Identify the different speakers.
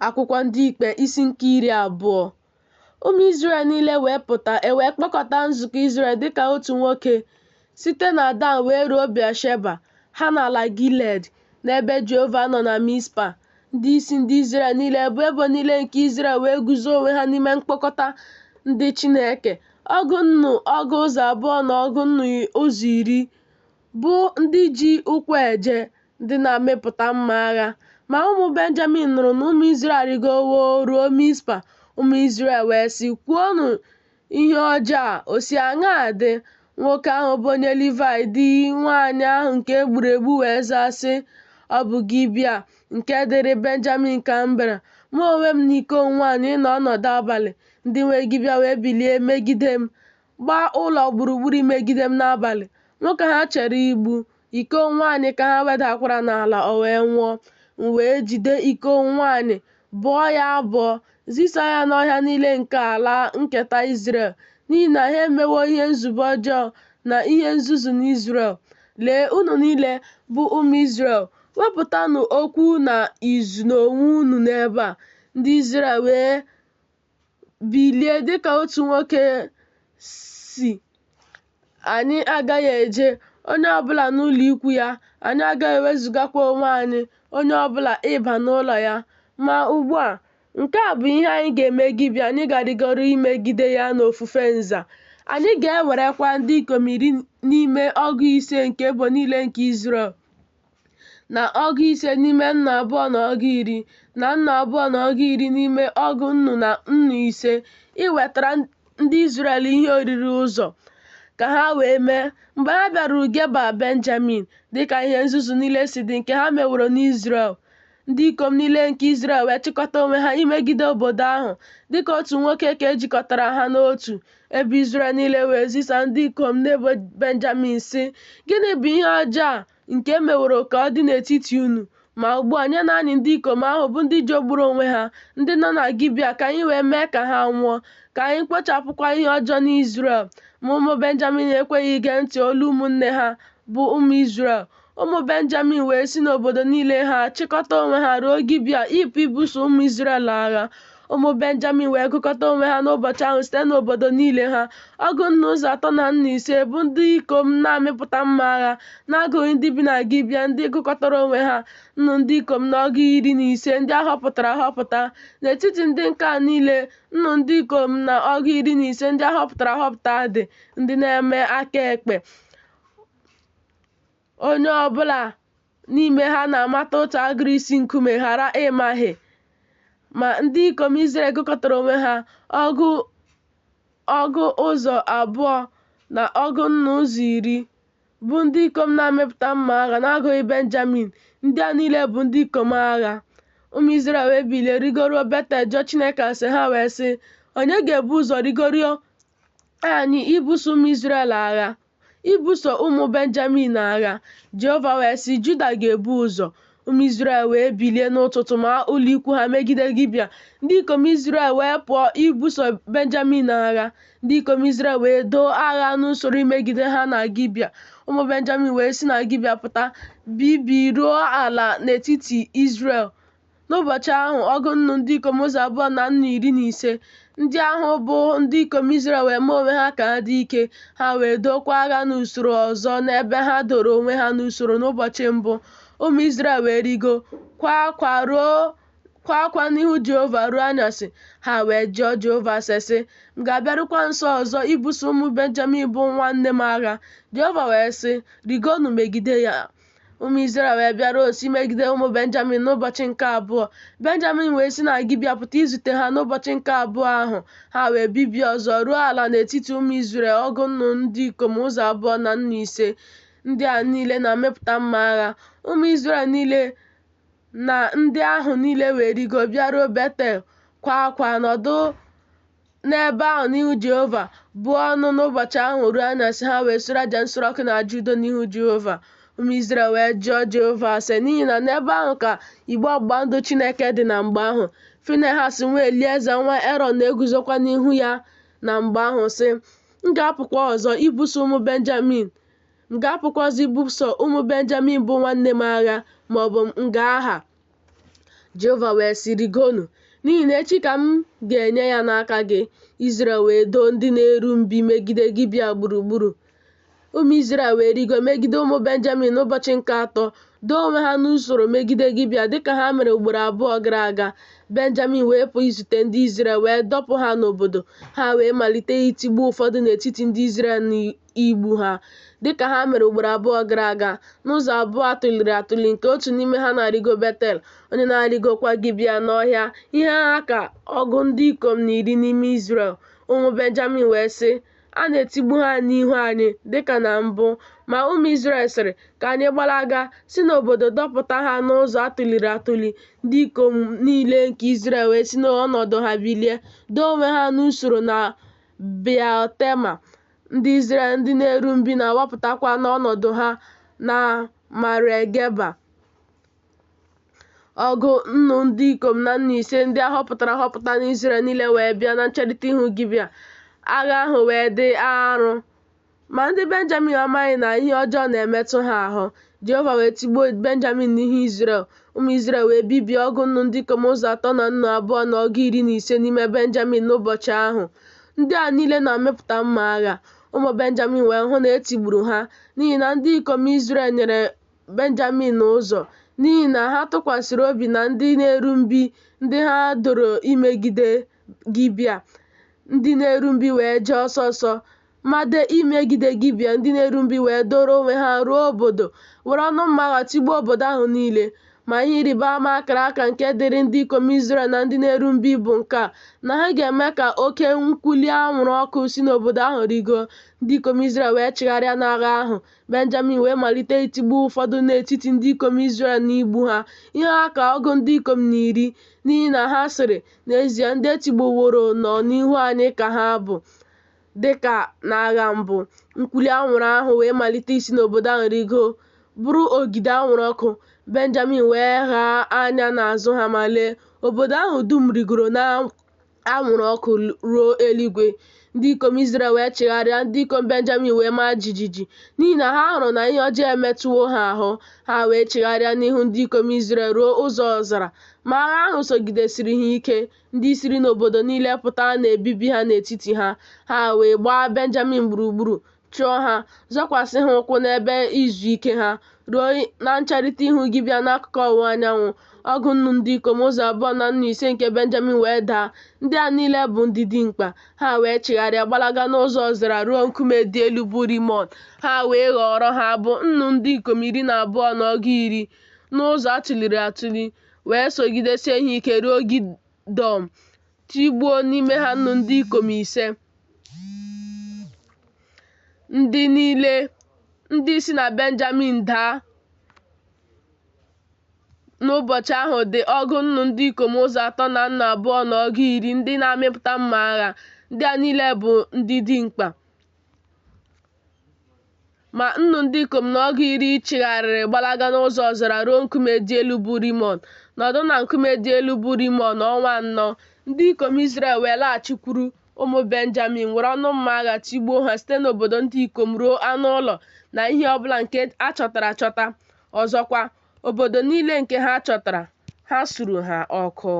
Speaker 1: Akwụkwọ Ndị Ikpe isi nke 20. Ụmụ Izrel niile wee pụta, wee kpọkọta nzukọ Izrel dịka otu nwoke, site na Dan wee ruo Bịasheba, ha n'ala Gilead, n'ebe Jehova nọ na Mizpa. Ndị isi ndị Izrel niile bụ ebo niile nke Izrel wee guzo onwe ha n'ime mkpokọta ndị Chineke, ọgụ nnu ọgụ ụzọ abụọ na ọgụ nnu ụzọ iri, bụ ndị ji ụkwụ eje, ndị na-amịpụta mma agha. Ma ụmụ Benjamin nụrụ na ụmụ Izrel arịgowo ruo Mizpa. Ụmụ Izrel wee sị, "Kwuonụ ihe ọjọọ a, o si aṅaa dị?" Nwoke ahụ bụ onye Livayị dị nwaanyị ahụ nke e gburu egbu wee zaa sị, "Ọ bụ Gibea nke dịrị Benjamin ka m bịara. Mụ onwe m na iko nwaanyị nọ ọnọdụ abalị. Ndị nwe Gibea wee bilie megide m, gbaa ụlọ gburugburu megide m n'abalị. Nwoke ha chere igbu iko nwaanyị ka ha wedakwara n'ala, o wee nwụọ. M wee jide iko nwaanyị, bụọ ya abụọ, zisa ya n'ọhịa niile nke ala nketa Izrel, n'ihi na ha emewo ihe nzube ọjọọ na ihe nzuzu n'Izrel. Lee, unu niile bụ ụmụ Izrel, wepụtanụ okwu na izu n'onwe unu n'ebe a." Ndị Izrel wee bilie dịka otu nwoke si, "Anyị agaghị eje, onye ọbụla n'ụlọ ikwu ya. Anyị agaghị ewezugakwa onwe anyị, onye ọbụla ịba n'ụlọ ya. Ma ugbu a, nke a bụ ihe anyị ga-eme Gibea. Anyị ga-arịgoro imegide ya n'ofufe nza. Anyị ga-ewerekwa ndị ikom 10 n'ime ọgụ 5 nke ebo niile nke Izrel, na ọgụ 5 n'ime nnu abụọ na ọgụ 10, na nnu abụọ na ọgụ 10 n'ime ọgụ nnu na nnu 5, iwetara ndị Izrel ihe oriri ụzọ, ka ha wee mee mgbe ha bịaruru Geba Benjamin, dịka ihe nzuzu niile si dị nke ha meworo n'Izrel. Ndị ikom niile nke Izrel wee chịkọta onwe ha imegide obodo ahụ dịka otu nwoke, ka ejikọtara ha n'otu. Ebe Izrel niile wee zisa ndị ikom n'ebo Benjamin sị, "Gịnị bụ ihe ọjọọ a nke e meworo ka ọ dị n'etiti unu? Ma ugbu a, nyenụ anyị ndị ikom ahụ bụ ndị jọgburu onwe ha, ndị nọ na Gibea, ka anyị wee mee ka ha nwụọ, ka anyị kpochapụkwa ihe ọjọọ n'Izrel." Ma ụmụ Benjamin ekweghị ige ntị olu ụmụnne ha bụ ụmụ Izrel. Ụmụ Benjamin wee si n'obodo niile ha chịkọta onwe ha ruo Gibea ịpụ ibuso ụmụ Izrel agha. Ụmụ Benjamin wee gụkọta onwe ha n'ụbọchị ahụ site n'obodo niile ha, ọgụ nnu ụzọ 3 na nnu 5, bụ ndị ikom na-amịpụta mma agha, na-agụghị ndị bi na Gibea, ndị gụkọtara onwe ha nnu ndị ikom na ọgụ 15 ndị ahọpụtara ahọpụta. N'etiti ndị nke a niile, nnu ndị ikom na ọgụ 15 ndị ahọpụtara ahọpụta dị ndị na-eme aka ekpe. Onye ọbụla n'ime ha na-amata otu agịrị isi nkume, ghara ịmahie. Ma ndị ikom Izrel gụkọtara onwe ha ọgụ ụzọ abụọ na ọgụ nnu ụzọ 10, bụ ndị ikom na-amịpụta mma agha, na-agụghị Benjamin. Ndị a niile bụ ndị ikom agha. Ụmụ Izrel wee bilie rigoro Betel jụọ Chineke ase. Ha wee sị, "Onye ga-ebu ụzọ rigoro anyị ibuso ụmụ Izrel agha, ibuso ụmụ Benjamin agha?" Jehova wee sị, "Juda ga-ebu ụzọ." Ụmụ Izrel wee bilie n'ụtụtụ ma ụlọ ikwu ha megide Gibea. Ndị ikom Izrel wee pụọ ibuso Benjamin agha. Ndị ikom Izrel wee doo agha n'usoro imegide ha na Gibea. Ụmụ Benjamin wee si na Gibea pụta, bibiruo ala n'etiti Izrel. N'ụbọchị ahụ, ọgụ nnu ndị ikom ụzọ abụọ na nnu 15 ndị ahụ bụ ndị ikom Izrel wee mee onwe ha ka ha dị ike. Ha wee dokwa agha n'usoro ọzọ n'ebe ha doro onwe ha n'usoro n'ụbọchị mbụ. Ụmụ Izrel wee rigo, kwaa akwa n'ihu Jehova ruo anyasị. Ha wee jụọ Jehova sị, "M ga-abịarukwa nso ọzọ ibuso ụmụ Benjamin bụ nwanne m agha?" Jehova wee sị, "Rigonụ megide ya." Ụmụ Izrel wee bịara osi megide ụmụ Benjamin n'ụbọchị nke abụọ. Benjamin wee si na Gibea pụta izute ha n'ụbọchị nke abụọ ahụ. Ha wee bibie ọzọ ruo ala n'etiti ụmụ Izrel ọgụ nnu ndị ikom ụzọ abụọ na nnu 5 ndị a niile na-amịpụta mma agha. Ụmụ Izrel niile na ndị ahụ niile wee rigo bịaruo Betel, kwaa akwa, nọdụ n'ebe ahụ n'ihu Jehova, buo ọnụ n'ụbọchị ahụ ruo anyasị. Ha wee sụrụ aja nsure ọkụ na aja udo n'ihu Jehova. Ụmụ Izrel wee jụọ Jehova ase, n'ihi na n'ebe ahụ ka igbe ọgbụgba ndụ Chineke dị na mgbe ahụ. Finehas nwa Elieza nwa Erọn na-eguzokwa n'ihu ya na mgbe ahụ sị, "M ga-apụkwa ọzọ ibuso ụmụ Benjamin. M ga-apụkwa ọzọ ibuso ụmụ Benjamin bụ nwanne m agha, maọbụ m ga-aha?" Jehova wee sị, rigonu, n'ihi na echi ka m ga-enye ya n'aka gị. Izrel wee doo ndị na-eru mbi megide Gibea gburugburu. Ụmụ Izrel wee rigo megide ụmụ Benjamin n'ụbọchị nke atọ, doo onwe ha n'usoro megide Gibea dịka ha mere ugboro abụọ gara aga. Benjamin wee pụọ izute ndị Izrel wee dọpụ ha n'obodo. Ha wee malite itigbu ụfọdụ n'etiti ndị Izrel na igbu ha dịka ha mere ugboro abụọ gara aga, n'ụzọ abụọ atụliri atụli, nke otu n'ime ha na-arịgo Betel, onye na-arịgokwa Gibea n'ọhịa. Ihe agha ka ọgụ ndị ikom 10 n'ime Izrel. Ụmụ Benjamin wee sị, a na-etigbu ha n'ihu anyị dịka na mbụ. Ma ụmụ Izrel sịrị, ka anyị gbalaga si n'obodo dọpụta ha n'ụzọ atụliri atụli. Ndị ikom niile nke Izrel wee si n'ọnọdụ ha bilie, doo onwe ha n'usoro na Baal-Tema. Ndị Izrel ndị na-eru mbi na-awapụtakwa n'ọnọdụ ha na Maregeba. Ọgụ nnu ndị ikom na nnu ise ndị a họpụtara ahọpụta n'Izrel niile wee bịa na ncherịta ihu Gibea. Agha ahụ wee dị arụ, ma ndị Benjamin amaghị na ihe ọjọọ na-emetụ ha ahụ. Jehova wee tigbuo Benjamin n'ihu Izrel. Ụmụ Izrel wee bibie ọgụ nnu ndị ikom 32 na ọgụ 15 n'ime Benjamin n'ụbọchị ahụ. Ndị a niile na-amịpụta mma agha. Ụmụ Benjamin wee hụ na e tigburu ha, n'ihi na ndị ikom Izrel nyere Benjamin ụzọ, n'ihi na ha tụkwasịrị obi na ndị na-eru mbi ndị ha doro imegide Gibea. Ndị na-eru mbi wee jee ọsọ made imegide Gibea. Ndị na-eru mbi wee doro onwe ha ruo obodo, were ọnụ mma agha tigbuo obodo ahụ niile. Ma ihe ịrịba ama akara aka nke dịrị ndị ikom Izrel na ndị na-eru mbi bụ nke a, na ha ga-eme ka oke nkwuli anwụrụ ọkụ si n'obodo ahụ rigo. Ndị ikom Izrel wee chigharịa n'agha ahụ. Benjamin wee malite itigbu ụfọdụ n'etiti ndị ikom Izrel na igbu ha. Ihe ha ka ọgụ ndị ikom 10, n'ihi na ha sịrị, n'ezie ndị etigbuworo nọ n'ihu anyị ka ha bụ. Dịka n'agha mbụ, nkwuli anwụrụ ahụ wee malite isi n'obodo ahụ rigo, bụrụ ogide anwụrụ ọkụ. Benjamin wee ghaa anya n'azụ ha ma lee, obodo ahụ dum rigoro na anwụrụ ọkụ ruo eluigwe. Ndị ikom Izrel wee chigharịa, ndị ikom Benjamin wee maa jijiji, n'ihi na ha hụrụ na ihe ọjọọ emetụwo ha ahụ. Ha wee chigharịa n'ihu ndị ikom Izrel ruo ụzọ ọzara. Ma agha ahụ sogidesiri ha ike. Ndị siri n'obodo niile pụta na-ebibi ha n'etiti ha. Ha wee gbaa Benjamin gburugburu, chụọ ha, zọkwasị ha ụkwụ n'ebe izu ike ha, ruo na ncherịta ihu Gibea n'akụkụ ọwụwa anyanwụ. Ọgụ nnu ndị ikom 205 nke Benjamin wee daa. Ndị a niile bụ ndị dimkpa. Ha wee chigharịa gbalaga n'ụzọ ọzara ruo nkume dị elu bụ Rimọn. Ha wee ghọrọ ha bụ nnu ndị ikom 12 na ọgụ 10 n'ụzọ atụliri atụli, wee sogidesie ha ike ruo Gidom, tigbuo n'ime ha nnu ndị ikom 5. Ndị niile ndị si na Benjamin daa n'ụbọchị ahụ dị ọgụ nnu ndị ikom 32 na ọgụ 10 ndị na-amịpụta mma agha. Ndị a niile bụ ndị dimkpa. Ma nnu ndị ikom na ọgụ 10 chigharịrị gbalaga n'ụzọ ọzara ruo nkume dị elu bụ Rimọn, nọdụ na nkume dị elu bụ Rimọn ọnwa 4. Ndị ikom Izrel wee laghachikwuru ụmụ Benjamin, were ọnụ mma agha tigbuo ha site n'obodo ndị ikom ruo anụ ụlọ na ihe ọbụla nke a chọtara achọta. Ọzọkwa, obodo niile nke ha chọtara, ha suru ha ọkụ.